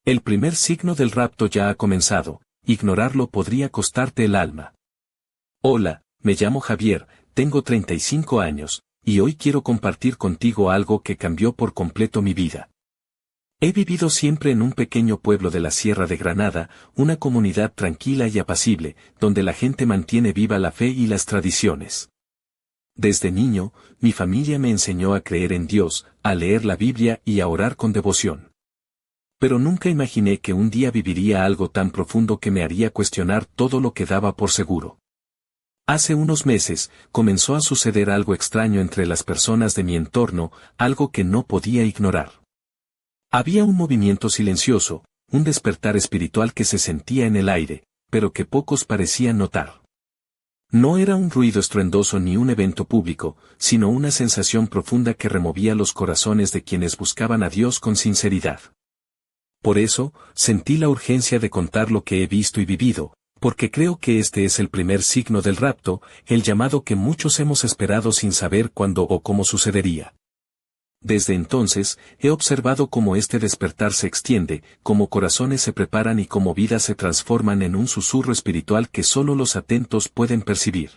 El primer signo del rapto ya ha comenzado, ignorarlo podría costarte el alma. Hola, me llamo Javier, tengo 35 años, y hoy quiero compartir contigo algo que cambió por completo mi vida. He vivido siempre en un pequeño pueblo de la Sierra de Granada, una comunidad tranquila y apacible, donde la gente mantiene viva la fe y las tradiciones. Desde niño, mi familia me enseñó a creer en Dios, a leer la Biblia y a orar con devoción. Pero nunca imaginé que un día viviría algo tan profundo que me haría cuestionar todo lo que daba por seguro. Hace unos meses, comenzó a suceder algo extraño entre las personas de mi entorno, algo que no podía ignorar. Había un movimiento silencioso, un despertar espiritual que se sentía en el aire, pero que pocos parecían notar. No era un ruido estruendoso ni un evento público, sino una sensación profunda que removía los corazones de quienes buscaban a Dios con sinceridad. Por eso, sentí la urgencia de contar lo que he visto y vivido, porque creo que este es el primer signo del rapto, el llamado que muchos hemos esperado sin saber cuándo o cómo sucedería. Desde entonces, he observado cómo este despertar se extiende, cómo corazones se preparan y cómo vidas se transforman en un susurro espiritual que solo los atentos pueden percibir.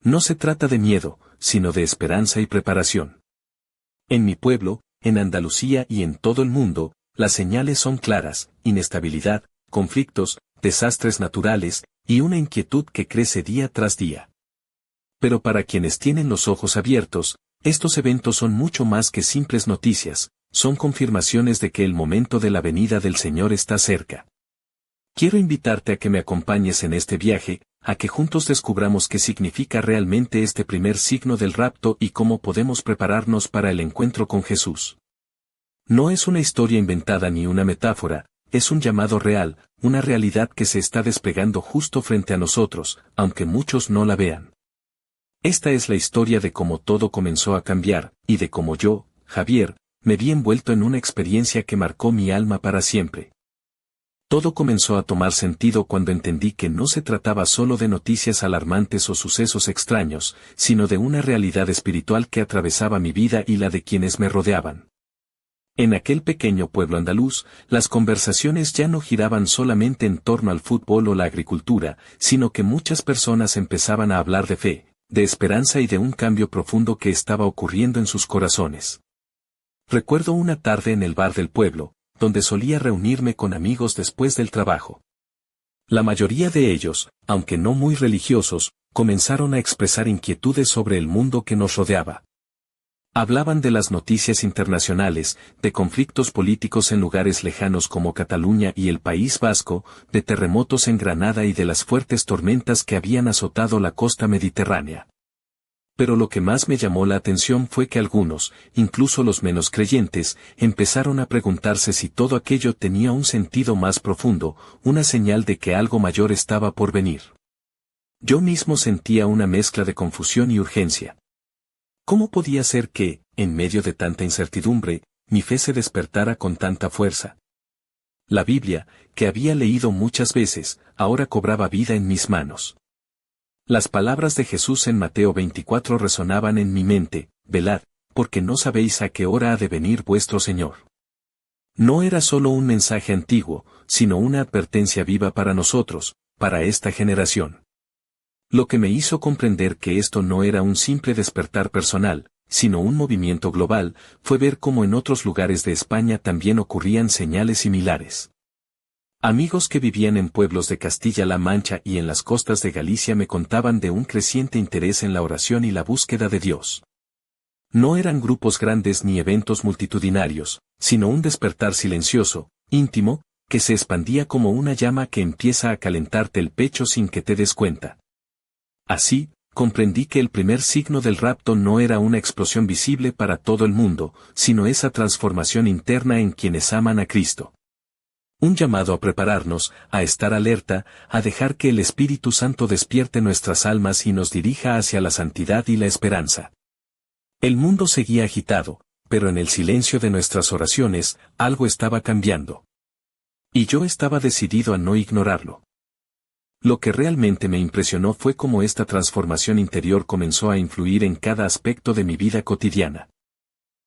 No se trata de miedo, sino de esperanza y preparación. En mi pueblo, en Andalucía y en todo el mundo, las señales son claras: inestabilidad, conflictos, desastres naturales, y una inquietud que crece día tras día. Pero para quienes tienen los ojos abiertos, estos eventos son mucho más que simples noticias, son confirmaciones de que el momento de la venida del Señor está cerca. Quiero invitarte a que me acompañes en este viaje, a que juntos descubramos qué significa realmente este primer signo del rapto y cómo podemos prepararnos para el encuentro con Jesús. No es una historia inventada ni una metáfora, es un llamado real, una realidad que se está desplegando justo frente a nosotros, aunque muchos no la vean. Esta es la historia de cómo todo comenzó a cambiar, y de cómo yo, Javier, me vi envuelto en una experiencia que marcó mi alma para siempre. Todo comenzó a tomar sentido cuando entendí que no se trataba solo de noticias alarmantes o sucesos extraños, sino de una realidad espiritual que atravesaba mi vida y la de quienes me rodeaban. En aquel pequeño pueblo andaluz, las conversaciones ya no giraban solamente en torno al fútbol o la agricultura, sino que muchas personas empezaban a hablar de fe, de esperanza y de un cambio profundo que estaba ocurriendo en sus corazones. Recuerdo una tarde en el bar del pueblo, donde solía reunirme con amigos después del trabajo. La mayoría de ellos, aunque no muy religiosos, comenzaron a expresar inquietudes sobre el mundo que nos rodeaba. Hablaban de las noticias internacionales, de conflictos políticos en lugares lejanos como Cataluña y el País Vasco, de terremotos en Granada y de las fuertes tormentas que habían azotado la costa mediterránea. Pero lo que más me llamó la atención fue que algunos, incluso los menos creyentes, empezaron a preguntarse si todo aquello tenía un sentido más profundo, una señal de que algo mayor estaba por venir. Yo mismo sentía una mezcla de confusión y urgencia. ¿Cómo podía ser que, en medio de tanta incertidumbre, mi fe se despertara con tanta fuerza? La Biblia, que había leído muchas veces, ahora cobraba vida en mis manos. Las palabras de Jesús en Mateo 24 resonaban en mi mente: velad, porque no sabéis a qué hora ha de venir vuestro Señor. No era solo un mensaje antiguo, sino una advertencia viva para nosotros, para esta generación. Lo que me hizo comprender que esto no era un simple despertar personal, sino un movimiento global, fue ver cómo en otros lugares de España también ocurrían señales similares. Amigos que vivían en pueblos de Castilla-La Mancha y en las costas de Galicia me contaban de un creciente interés en la oración y la búsqueda de Dios. No eran grupos grandes ni eventos multitudinarios, sino un despertar silencioso, íntimo, que se expandía como una llama que empieza a calentarte el pecho sin que te des cuenta. Así, comprendí que el primer signo del rapto no era una explosión visible para todo el mundo, sino esa transformación interna en quienes aman a Cristo. Un llamado a prepararnos, a estar alerta, a dejar que el Espíritu Santo despierte nuestras almas y nos dirija hacia la santidad y la esperanza. El mundo seguía agitado, pero en el silencio de nuestras oraciones, algo estaba cambiando. Y yo estaba decidido a no ignorarlo. Lo que realmente me impresionó fue cómo esta transformación interior comenzó a influir en cada aspecto de mi vida cotidiana.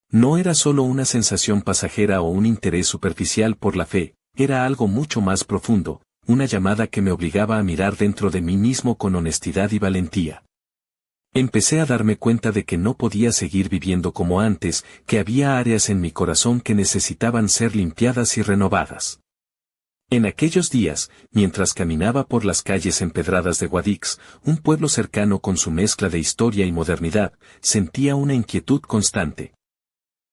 No era solo una sensación pasajera o un interés superficial por la fe, era algo mucho más profundo, una llamada que me obligaba a mirar dentro de mí mismo con honestidad y valentía. Empecé a darme cuenta de que no podía seguir viviendo como antes, que había áreas en mi corazón que necesitaban ser limpiadas y renovadas. En aquellos días, mientras caminaba por las calles empedradas de Guadix, un pueblo cercano con su mezcla de historia y modernidad, sentía una inquietud constante.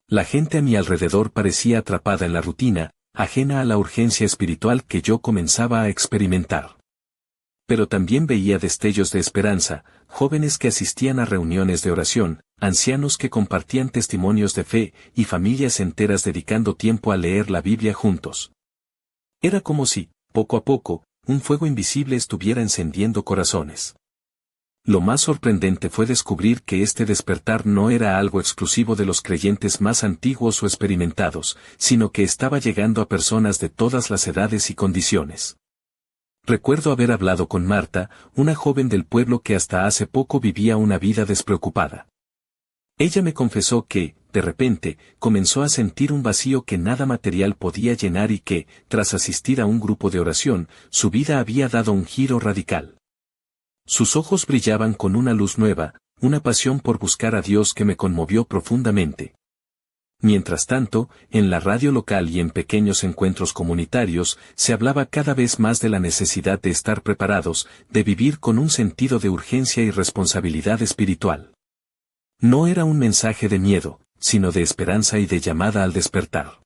La gente a mi alrededor parecía atrapada en la rutina, ajena a la urgencia espiritual que yo comenzaba a experimentar. Pero también veía destellos de esperanza, jóvenes que asistían a reuniones de oración, ancianos que compartían testimonios de fe y familias enteras dedicando tiempo a leer la Biblia juntos. Era como si, poco a poco, un fuego invisible estuviera encendiendo corazones. Lo más sorprendente fue descubrir que este despertar no era algo exclusivo de los creyentes más antiguos o experimentados, sino que estaba llegando a personas de todas las edades y condiciones. Recuerdo haber hablado con Marta, una joven del pueblo que hasta hace poco vivía una vida despreocupada. Ella me confesó que, de repente, comenzó a sentir un vacío que nada material podía llenar y que, tras asistir a un grupo de oración, su vida había dado un giro radical. Sus ojos brillaban con una luz nueva, una pasión por buscar a Dios que me conmovió profundamente. Mientras tanto, en la radio local y en pequeños encuentros comunitarios, se hablaba cada vez más de la necesidad de estar preparados, de vivir con un sentido de urgencia y responsabilidad espiritual. No era un mensaje de miedo, sino de esperanza y de llamada al despertar.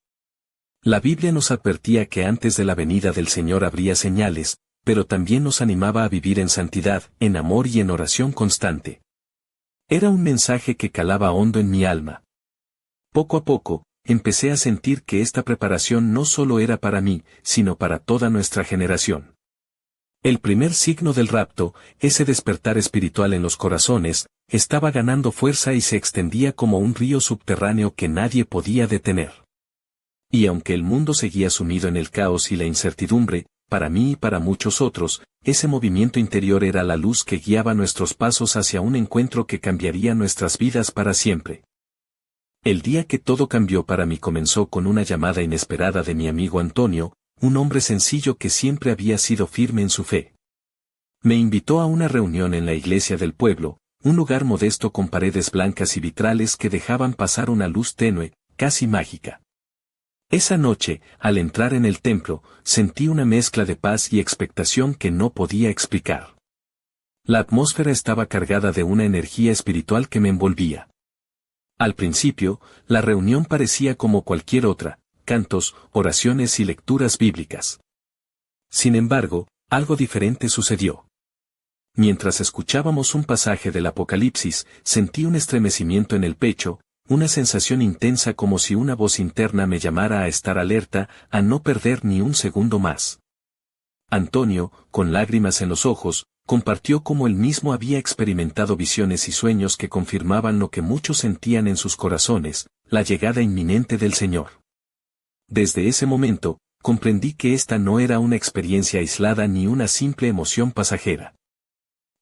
La Biblia nos advertía que antes de la venida del Señor habría señales, pero también nos animaba a vivir en santidad, en amor y en oración constante. Era un mensaje que calaba hondo en mi alma. Poco a poco, empecé a sentir que esta preparación no solo era para mí, sino para toda nuestra generación. El primer signo del rapto, ese despertar espiritual en los corazones, estaba ganando fuerza y se extendía como un río subterráneo que nadie podía detener. Y aunque el mundo seguía sumido en el caos y la incertidumbre, para mí y para muchos otros, ese movimiento interior era la luz que guiaba nuestros pasos hacia un encuentro que cambiaría nuestras vidas para siempre. El día que todo cambió para mí comenzó con una llamada inesperada de mi amigo Antonio, un hombre sencillo que siempre había sido firme en su fe. Me invitó a una reunión en la iglesia del pueblo, un lugar modesto con paredes blancas y vitrales que dejaban pasar una luz tenue, casi mágica. Esa noche, al entrar en el templo, sentí una mezcla de paz y expectación que no podía explicar. La atmósfera estaba cargada de una energía espiritual que me envolvía. Al principio, la reunión parecía como cualquier otra, cantos, oraciones y lecturas bíblicas. Sin embargo, algo diferente sucedió. Mientras escuchábamos un pasaje del Apocalipsis, sentí un estremecimiento en el pecho, una sensación intensa como si una voz interna me llamara a estar alerta, a no perder ni un segundo más. Antonio, con lágrimas en los ojos, compartió cómo él mismo había experimentado visiones y sueños que confirmaban lo que muchos sentían en sus corazones, la llegada inminente del Señor. Desde ese momento, comprendí que esta no era una experiencia aislada ni una simple emoción pasajera.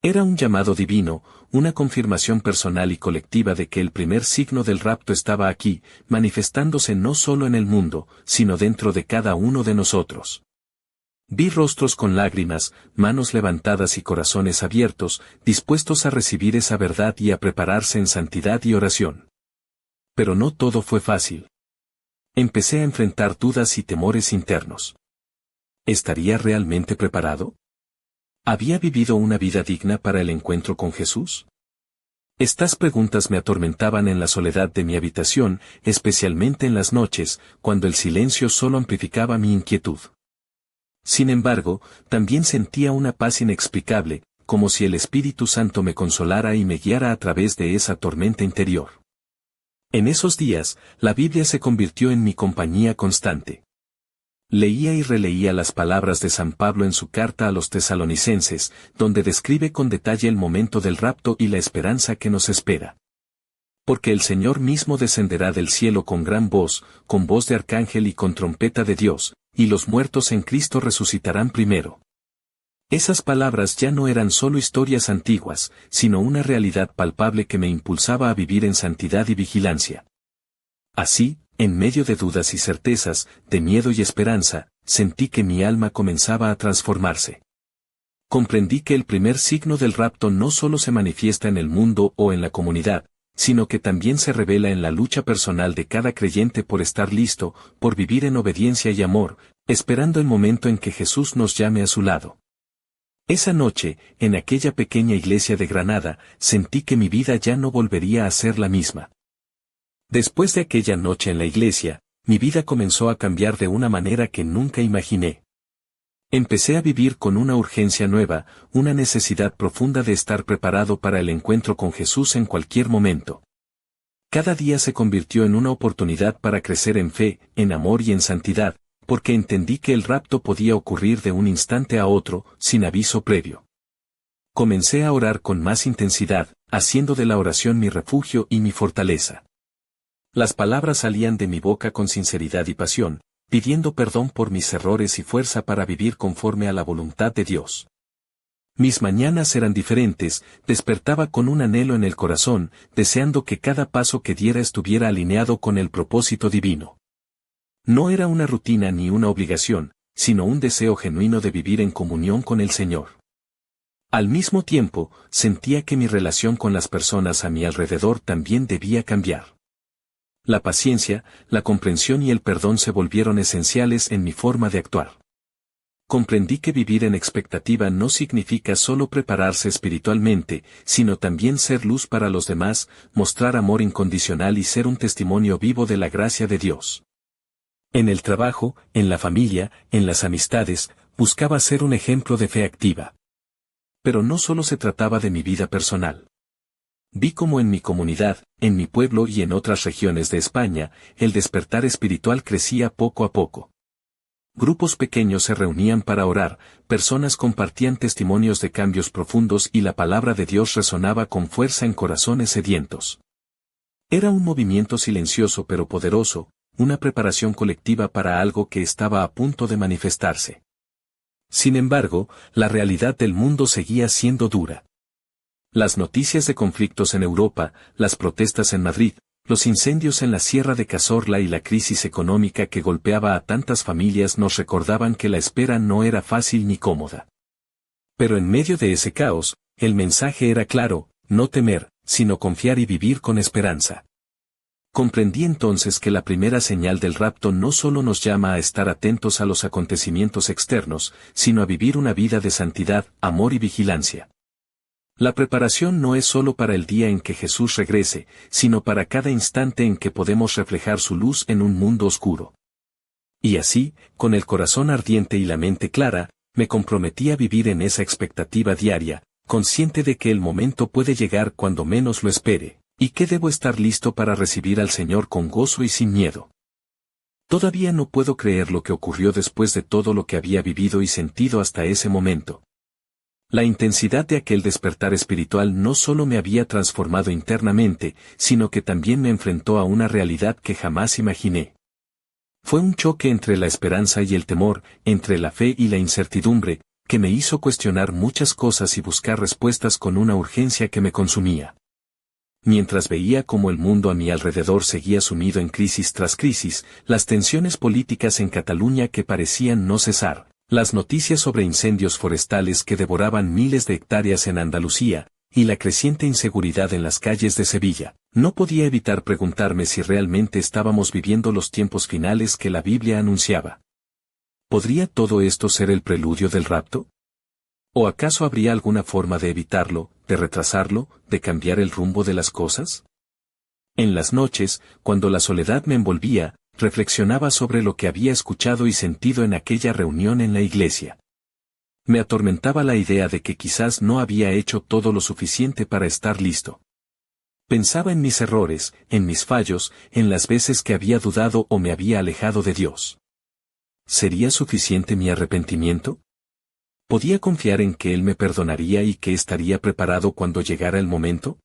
Era un llamado divino, una confirmación personal y colectiva de que el primer signo del rapto estaba aquí, manifestándose no solo en el mundo, sino dentro de cada uno de nosotros. Vi rostros con lágrimas, manos levantadas y corazones abiertos, dispuestos a recibir esa verdad y a prepararse en santidad y oración. Pero no todo fue fácil. Empecé a enfrentar dudas y temores internos. ¿Estaría realmente preparado? ¿Había vivido una vida digna para el encuentro con Jesús? Estas preguntas me atormentaban en la soledad de mi habitación, especialmente en las noches, cuando el silencio solo amplificaba mi inquietud. Sin embargo, también sentía una paz inexplicable, como si el Espíritu Santo me consolara y me guiara a través de esa tormenta interior. En esos días, la Biblia se convirtió en mi compañía constante. Leía y releía las palabras de San Pablo en su carta a los tesalonicenses, donde describe con detalle el momento del rapto y la esperanza que nos espera. Porque el Señor mismo descenderá del cielo con gran voz, con voz de arcángel y con trompeta de Dios, y los muertos en Cristo resucitarán primero. Esas palabras ya no eran solo historias antiguas, sino una realidad palpable que me impulsaba a vivir en santidad y vigilancia. Así, en medio de dudas y certezas, de miedo y esperanza, sentí que mi alma comenzaba a transformarse. Comprendí que el primer signo del rapto no solo se manifiesta en el mundo o en la comunidad, sino que también se revela en la lucha personal de cada creyente por estar listo, por vivir en obediencia y amor, esperando el momento en que Jesús nos llame a su lado. Esa noche, en aquella pequeña iglesia de Granada, sentí que mi vida ya no volvería a ser la misma. Después de aquella noche en la iglesia, mi vida comenzó a cambiar de una manera que nunca imaginé. Empecé a vivir con una urgencia nueva, una necesidad profunda de estar preparado para el encuentro con Jesús en cualquier momento. Cada día se convirtió en una oportunidad para crecer en fe, en amor y en santidad, porque entendí que el rapto podía ocurrir de un instante a otro, sin aviso previo. Comencé a orar con más intensidad, haciendo de la oración mi refugio y mi fortaleza. Las palabras salían de mi boca con sinceridad y pasión, pidiendo perdón por mis errores y fuerza para vivir conforme a la voluntad de Dios. Mis mañanas eran diferentes, despertaba con un anhelo en el corazón, deseando que cada paso que diera estuviera alineado con el propósito divino. No era una rutina ni una obligación, sino un deseo genuino de vivir en comunión con el Señor. Al mismo tiempo, sentía que mi relación con las personas a mi alrededor también debía cambiar. La paciencia, la comprensión y el perdón se volvieron esenciales en mi forma de actuar. Comprendí que vivir en expectativa no significa solo prepararse espiritualmente, sino también ser luz para los demás, mostrar amor incondicional y ser un testimonio vivo de la gracia de Dios. En el trabajo, en la familia, en las amistades, buscaba ser un ejemplo de fe activa. Pero no solo se trataba de mi vida personal. Vi cómo en mi comunidad, en mi pueblo y en otras regiones de España, el despertar espiritual crecía poco a poco. Grupos pequeños se reunían para orar, personas compartían testimonios de cambios profundos y la palabra de Dios resonaba con fuerza en corazones sedientos. Era un movimiento silencioso pero poderoso, una preparación colectiva para algo que estaba a punto de manifestarse. Sin embargo, la realidad del mundo seguía siendo dura. Las noticias de conflictos en Europa, las protestas en Madrid, los incendios en la Sierra de Cazorla y la crisis económica que golpeaba a tantas familias nos recordaban que la espera no era fácil ni cómoda. Pero en medio de ese caos, el mensaje era claro: no temer, sino confiar y vivir con esperanza. Comprendí entonces que la primera señal del rapto no solo nos llama a estar atentos a los acontecimientos externos, sino a vivir una vida de santidad, amor y vigilancia. La preparación no es solo para el día en que Jesús regrese, sino para cada instante en que podemos reflejar su luz en un mundo oscuro. Y así, con el corazón ardiente y la mente clara, me comprometí a vivir en esa expectativa diaria, consciente de que el momento puede llegar cuando menos lo espere, y que debo estar listo para recibir al Señor con gozo y sin miedo. Todavía no puedo creer lo que ocurrió después de todo lo que había vivido y sentido hasta ese momento. La intensidad de aquel despertar espiritual no solo me había transformado internamente, sino que también me enfrentó a una realidad que jamás imaginé. Fue un choque entre la esperanza y el temor, entre la fe y la incertidumbre, que me hizo cuestionar muchas cosas y buscar respuestas con una urgencia que me consumía. Mientras veía cómo el mundo a mi alrededor seguía sumido en crisis tras crisis, las tensiones políticas en Cataluña que parecían no cesar, las noticias sobre incendios forestales que devoraban miles de hectáreas en Andalucía, y la creciente inseguridad en las calles de Sevilla, no podía evitar preguntarme si realmente estábamos viviendo los tiempos finales que la Biblia anunciaba. ¿Podría todo esto ser el preludio del rapto? ¿O acaso habría alguna forma de evitarlo, de retrasarlo, de cambiar el rumbo de las cosas? En las noches, cuando la soledad me envolvía, reflexionaba sobre lo que había escuchado y sentido en aquella reunión en la iglesia. Me atormentaba la idea de que quizás no había hecho todo lo suficiente para estar listo. Pensaba en mis errores, en mis fallos, en las veces que había dudado o me había alejado de Dios. ¿Sería suficiente mi arrepentimiento? ¿Podía confiar en que Él me perdonaría y que estaría preparado cuando llegara el momento?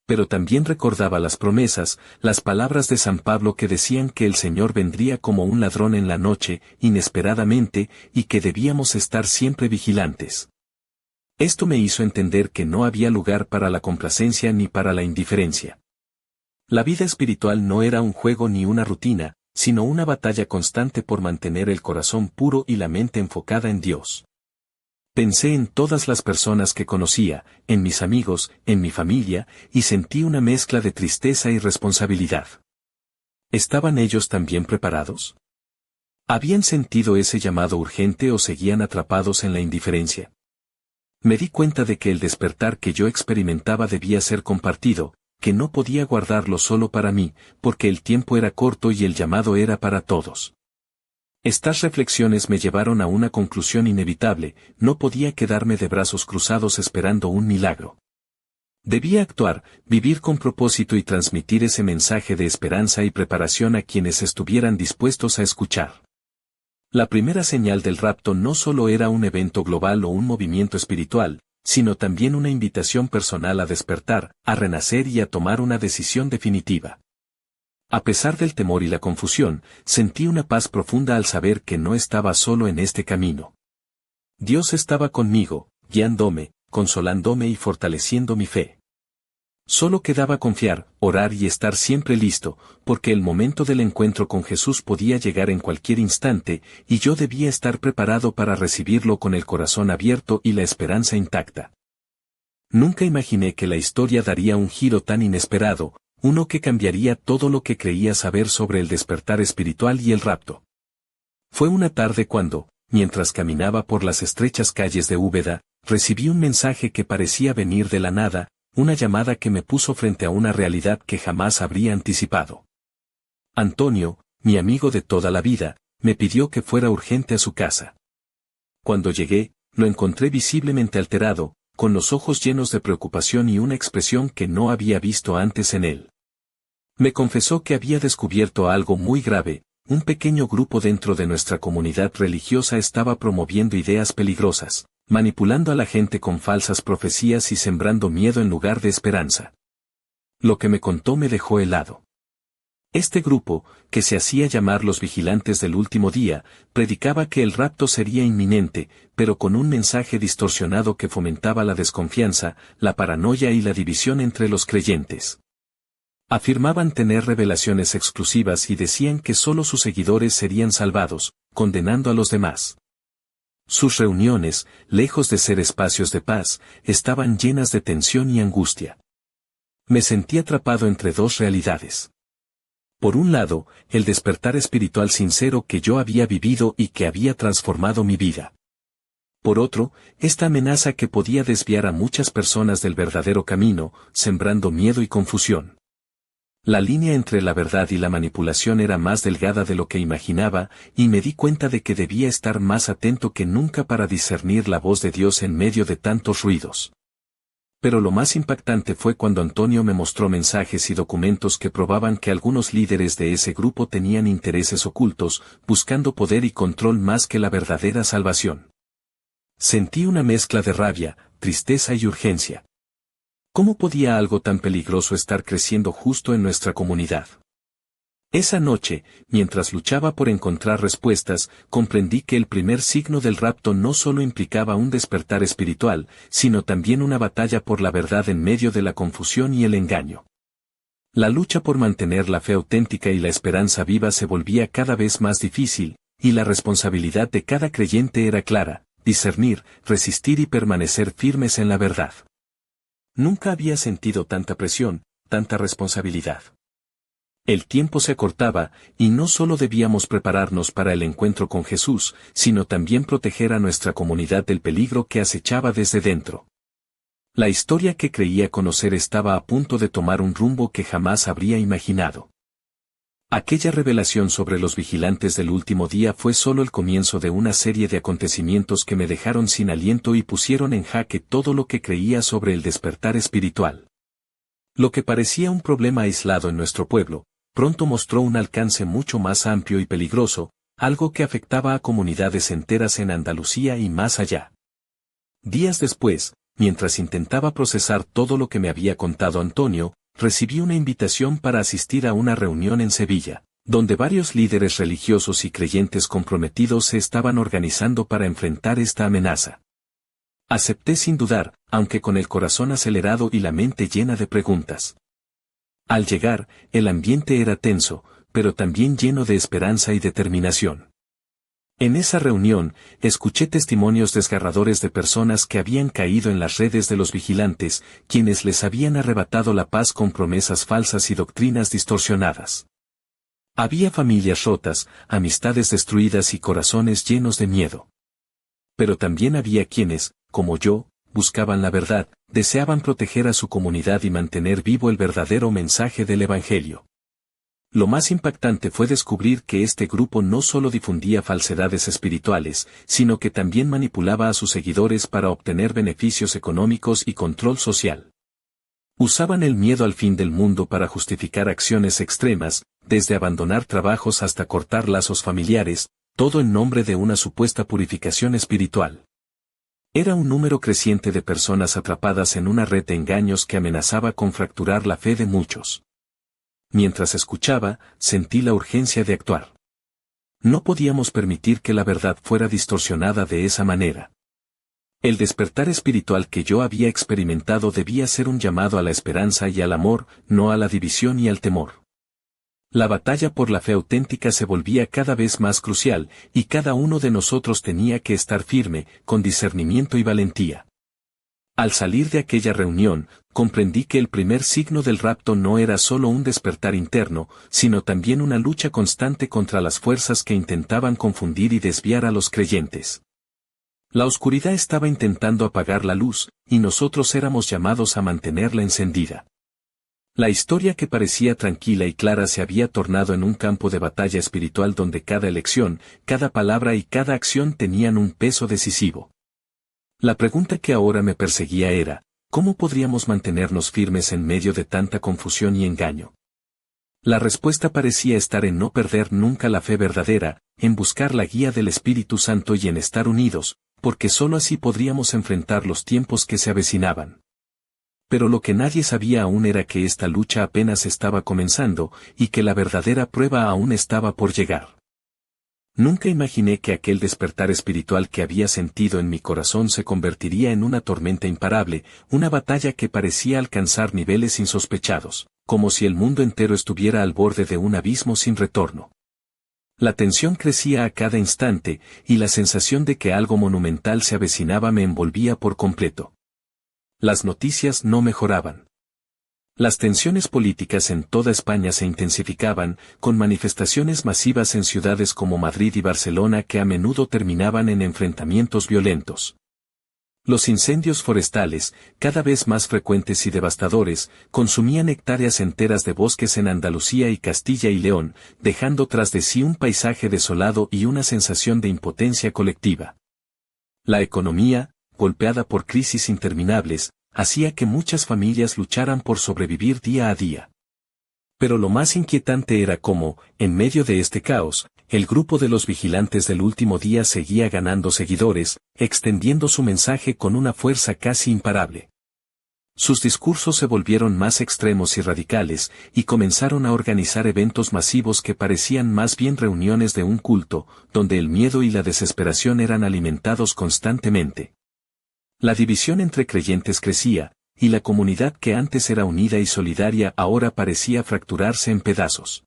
Pero también recordaba las promesas, las palabras de San Pablo que decían que el Señor vendría como un ladrón en la noche, inesperadamente, y que debíamos estar siempre vigilantes. Esto me hizo entender que no había lugar para la complacencia ni para la indiferencia. La vida espiritual no era un juego ni una rutina, sino una batalla constante por mantener el corazón puro y la mente enfocada en Dios. Pensé en todas las personas que conocía, en mis amigos, en mi familia, y sentí una mezcla de tristeza y responsabilidad. ¿Estaban ellos también preparados? ¿Habían sentido ese llamado urgente o seguían atrapados en la indiferencia? Me di cuenta de que el despertar que yo experimentaba debía ser compartido, que no podía guardarlo solo para mí, porque el tiempo era corto y el llamado era para todos. Estas reflexiones me llevaron a una conclusión inevitable: no podía quedarme de brazos cruzados esperando un milagro. Debía actuar, vivir con propósito y transmitir ese mensaje de esperanza y preparación a quienes estuvieran dispuestos a escuchar. La primera señal del rapto no solo era un evento global o un movimiento espiritual, sino también una invitación personal a despertar, a renacer y a tomar una decisión definitiva. A pesar del temor y la confusión, sentí una paz profunda al saber que no estaba solo en este camino. Dios estaba conmigo, guiándome, consolándome y fortaleciendo mi fe. Solo quedaba confiar, orar y estar siempre listo, porque el momento del encuentro con Jesús podía llegar en cualquier instante, y yo debía estar preparado para recibirlo con el corazón abierto y la esperanza intacta. Nunca imaginé que la historia daría un giro tan inesperado, uno que cambiaría todo lo que creía saber sobre el despertar espiritual y el rapto. Fue una tarde cuando, mientras caminaba por las estrechas calles de Úbeda, recibí un mensaje que parecía venir de la nada, una llamada que me puso frente a una realidad que jamás habría anticipado. Antonio, mi amigo de toda la vida, me pidió que fuera urgente a su casa. Cuando llegué, lo encontré visiblemente alterado, con los ojos llenos de preocupación y una expresión que no había visto antes en él. Me confesó que había descubierto algo muy grave: un pequeño grupo dentro de nuestra comunidad religiosa estaba promoviendo ideas peligrosas, manipulando a la gente con falsas profecías y sembrando miedo en lugar de esperanza. Lo que me contó me dejó helado. Este grupo, que se hacía llamar los vigilantes del último día, predicaba que el rapto sería inminente, pero con un mensaje distorsionado que fomentaba la desconfianza, la paranoia y la división entre los creyentes. Afirmaban tener revelaciones exclusivas y decían que solo sus seguidores serían salvados, condenando a los demás. Sus reuniones, lejos de ser espacios de paz, estaban llenas de tensión y angustia. Me sentí atrapado entre dos realidades. Por un lado, el despertar espiritual sincero que yo había vivido y que había transformado mi vida. Por otro, esta amenaza que podía desviar a muchas personas del verdadero camino, sembrando miedo y confusión. La línea entre la verdad y la manipulación era más delgada de lo que imaginaba, y me di cuenta de que debía estar más atento que nunca para discernir la voz de Dios en medio de tantos ruidos. Pero lo más impactante fue cuando Antonio me mostró mensajes y documentos que probaban que algunos líderes de ese grupo tenían intereses ocultos, buscando poder y control más que la verdadera salvación. Sentí una mezcla de rabia, tristeza y urgencia. ¿Cómo podía algo tan peligroso estar creciendo justo en nuestra comunidad? Esa noche, mientras luchaba por encontrar respuestas, comprendí que el primer signo del rapto no solo implicaba un despertar espiritual, sino también una batalla por la verdad en medio de la confusión y el engaño. La lucha por mantener la fe auténtica y la esperanza viva se volvía cada vez más difícil, y la responsabilidad de cada creyente era clara: discernir, resistir y permanecer firmes en la verdad. Nunca había sentido tanta presión, tanta responsabilidad. El tiempo se acortaba, y no solo debíamos prepararnos para el encuentro con Jesús, sino también proteger a nuestra comunidad del peligro que acechaba desde dentro. La historia que creía conocer estaba a punto de tomar un rumbo que jamás habría imaginado. Aquella revelación sobre los vigilantes del último día fue solo el comienzo de una serie de acontecimientos que me dejaron sin aliento y pusieron en jaque todo lo que creía sobre el despertar espiritual. Lo que parecía un problema aislado en nuestro pueblo, pronto mostró un alcance mucho más amplio y peligroso, algo que afectaba a comunidades enteras en Andalucía y más allá. Días después, mientras intentaba procesar todo lo que me había contado Antonio, recibí una invitación para asistir a una reunión en Sevilla, donde varios líderes religiosos y creyentes comprometidos se estaban organizando para enfrentar esta amenaza. Acepté sin dudar, aunque con el corazón acelerado y la mente llena de preguntas. Al llegar, el ambiente era tenso, pero también lleno de esperanza y determinación. En esa reunión, escuché testimonios desgarradores de personas que habían caído en las redes de los vigilantes, quienes les habían arrebatado la paz con promesas falsas y doctrinas distorsionadas. Había familias rotas, amistades destruidas y corazones llenos de miedo. Pero también había quienes, como yo, buscaban la verdad, deseaban proteger a su comunidad y mantener vivo el verdadero mensaje del Evangelio. Lo más impactante fue descubrir que este grupo no solo difundía falsedades espirituales, sino que también manipulaba a sus seguidores para obtener beneficios económicos y control social. Usaban el miedo al fin del mundo para justificar acciones extremas, desde abandonar trabajos hasta cortar lazos familiares, todo en nombre de una supuesta purificación espiritual. Era un número creciente de personas atrapadas en una red de engaños que amenazaba con fracturar la fe de muchos. Mientras escuchaba, sentí la urgencia de actuar. No podíamos permitir que la verdad fuera distorsionada de esa manera. El despertar espiritual que yo había experimentado debía ser un llamado a la esperanza y al amor, no a la división y al temor. La batalla por la fe auténtica se volvía cada vez más crucial, y cada uno de nosotros tenía que estar firme, con discernimiento y valentía. Al salir de aquella reunión, comprendí que el primer signo del rapto no era solo un despertar interno, sino también una lucha constante contra las fuerzas que intentaban confundir y desviar a los creyentes. La oscuridad estaba intentando apagar la luz, y nosotros éramos llamados a mantenerla encendida. La historia que parecía tranquila y clara se había tornado en un campo de batalla espiritual donde cada elección, cada palabra y cada acción tenían un peso decisivo. La pregunta que ahora me perseguía era, ¿cómo podríamos mantenernos firmes en medio de tanta confusión y engaño? La respuesta parecía estar en no perder nunca la fe verdadera, en buscar la guía del Espíritu Santo y en estar unidos, porque sólo así podríamos enfrentar los tiempos que se avecinaban. Pero lo que nadie sabía aún era que esta lucha apenas estaba comenzando, y que la verdadera prueba aún estaba por llegar. Nunca imaginé que aquel despertar espiritual que había sentido en mi corazón se convertiría en una tormenta imparable, una batalla que parecía alcanzar niveles insospechados, como si el mundo entero estuviera al borde de un abismo sin retorno. La tensión crecía a cada instante, y la sensación de que algo monumental se avecinaba me envolvía por completo. Las noticias no mejoraban. Las tensiones políticas en toda España se intensificaban, con manifestaciones masivas en ciudades como Madrid y Barcelona que a menudo terminaban en enfrentamientos violentos. Los incendios forestales, cada vez más frecuentes y devastadores, consumían hectáreas enteras de bosques en Andalucía y Castilla y León, dejando tras de sí un paisaje desolado y una sensación de impotencia colectiva. La economía, golpeada por crisis interminables, hacía que muchas familias lucharan por sobrevivir día a día. Pero lo más inquietante era cómo, en medio de este caos, el grupo de los vigilantes del último día seguía ganando seguidores, extendiendo su mensaje con una fuerza casi imparable. Sus discursos se volvieron más extremos y radicales, y comenzaron a organizar eventos masivos que parecían más bien reuniones de un culto, donde el miedo y la desesperación eran alimentados constantemente. La división entre creyentes crecía, y la comunidad que antes era unida y solidaria ahora parecía fracturarse en pedazos.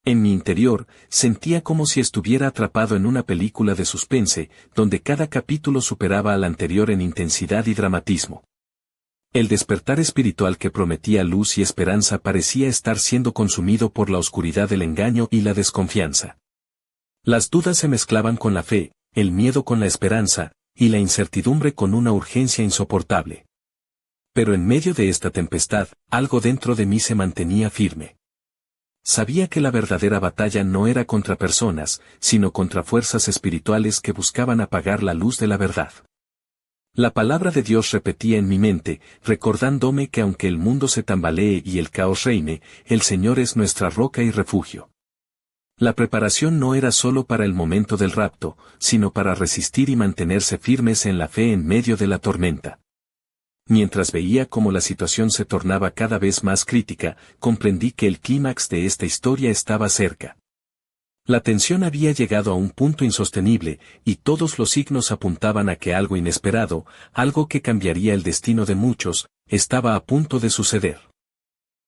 En mi interior, sentía como si estuviera atrapado en una película de suspense, donde cada capítulo superaba al anterior en intensidad y dramatismo. El despertar espiritual que prometía luz y esperanza parecía estar siendo consumido por la oscuridad del engaño y la desconfianza. Las dudas se mezclaban con la fe, el miedo con la esperanza, y la incertidumbre con una urgencia insoportable. Pero en medio de esta tempestad, algo dentro de mí se mantenía firme. Sabía que la verdadera batalla no era contra personas, sino contra fuerzas espirituales que buscaban apagar la luz de la verdad. La palabra de Dios repetía en mi mente, recordándome que aunque el mundo se tambalee y el caos reine, el Señor es nuestra roca y refugio. La preparación no era solo para el momento del rapto, sino para resistir y mantenerse firmes en la fe en medio de la tormenta. Mientras veía cómo la situación se tornaba cada vez más crítica, comprendí que el clímax de esta historia estaba cerca. La tensión había llegado a un punto insostenible, y todos los signos apuntaban a que algo inesperado, algo que cambiaría el destino de muchos, estaba a punto de suceder.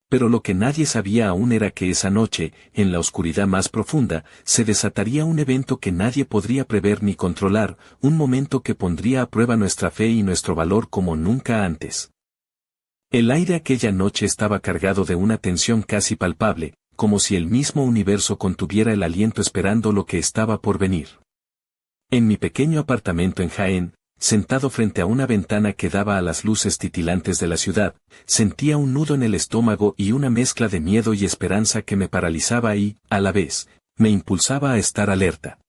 Pero lo que nadie sabía aún era que esa noche, en la oscuridad más profunda, se desataría un evento que nadie podría prever ni controlar, un momento que pondría a prueba nuestra fe y nuestro valor como nunca antes. El aire aquella noche estaba cargado de una tensión casi palpable, como si el mismo universo contuviera el aliento esperando lo que estaba por venir. En mi pequeño apartamento en Jaén, sentado frente a una ventana que daba a las luces titilantes de la ciudad, sentía un nudo en el estómago y una mezcla de miedo y esperanza que me paralizaba y, a la vez, me impulsaba a estar alerta.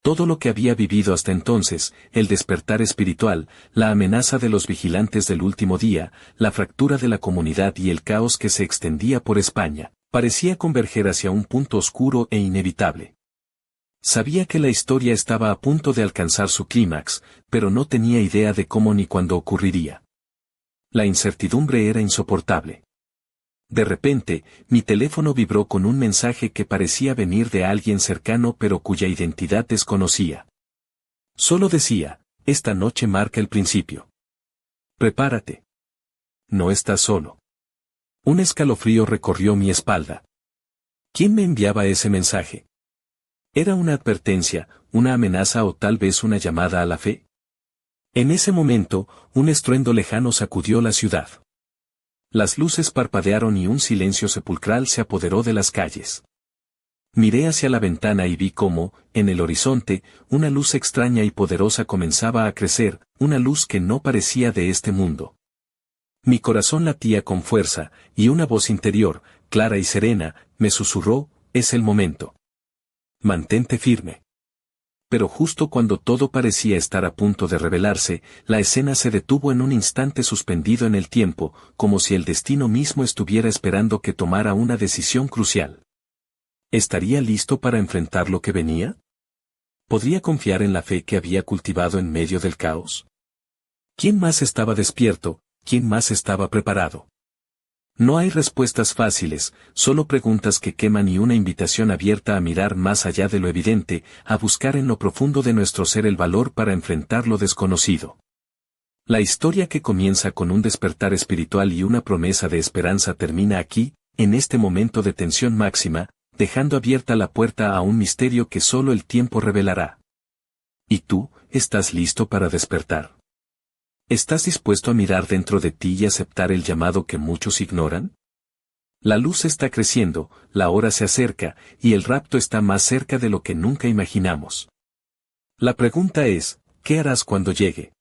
Todo lo que había vivido hasta entonces, el despertar espiritual, la amenaza de los vigilantes del último día, la fractura de la comunidad y el caos que se extendía por España, parecía converger hacia un punto oscuro e inevitable. Sabía que la historia estaba a punto de alcanzar su clímax, pero no tenía idea de cómo ni cuándo ocurriría. La incertidumbre era insoportable. De repente, mi teléfono vibró con un mensaje que parecía venir de alguien cercano pero cuya identidad desconocía. Solo decía, esta noche marca el principio. Prepárate. No estás solo. Un escalofrío recorrió mi espalda. ¿Quién me enviaba ese mensaje? ¿Era una advertencia, una amenaza o tal vez una llamada a la fe? En ese momento, un estruendo lejano sacudió la ciudad. Las luces parpadearon y un silencio sepulcral se apoderó de las calles. Miré hacia la ventana y vi cómo, en el horizonte, una luz extraña y poderosa comenzaba a crecer, una luz que no parecía de este mundo. Mi corazón latía con fuerza, y una voz interior, clara y serena, me susurró, es el momento. Mantente firme. Pero justo cuando todo parecía estar a punto de revelarse, la escena se detuvo en un instante suspendido en el tiempo, como si el destino mismo estuviera esperando que tomara una decisión crucial. ¿Estaría listo para enfrentar lo que venía? ¿Podría confiar en la fe que había cultivado en medio del caos? ¿Quién más estaba despierto? ¿Quién más estaba preparado? No hay respuestas fáciles, solo preguntas que queman y una invitación abierta a mirar más allá de lo evidente, a buscar en lo profundo de nuestro ser el valor para enfrentar lo desconocido. La historia que comienza con un despertar espiritual y una promesa de esperanza termina aquí, en este momento de tensión máxima, dejando abierta la puerta a un misterio que solo el tiempo revelará. ¿Y tú, estás listo para despertar? ¿Estás dispuesto a mirar dentro de ti y aceptar el llamado que muchos ignoran? La luz está creciendo, la hora se acerca, y el rapto está más cerca de lo que nunca imaginamos. La pregunta es, ¿qué harás cuando llegue?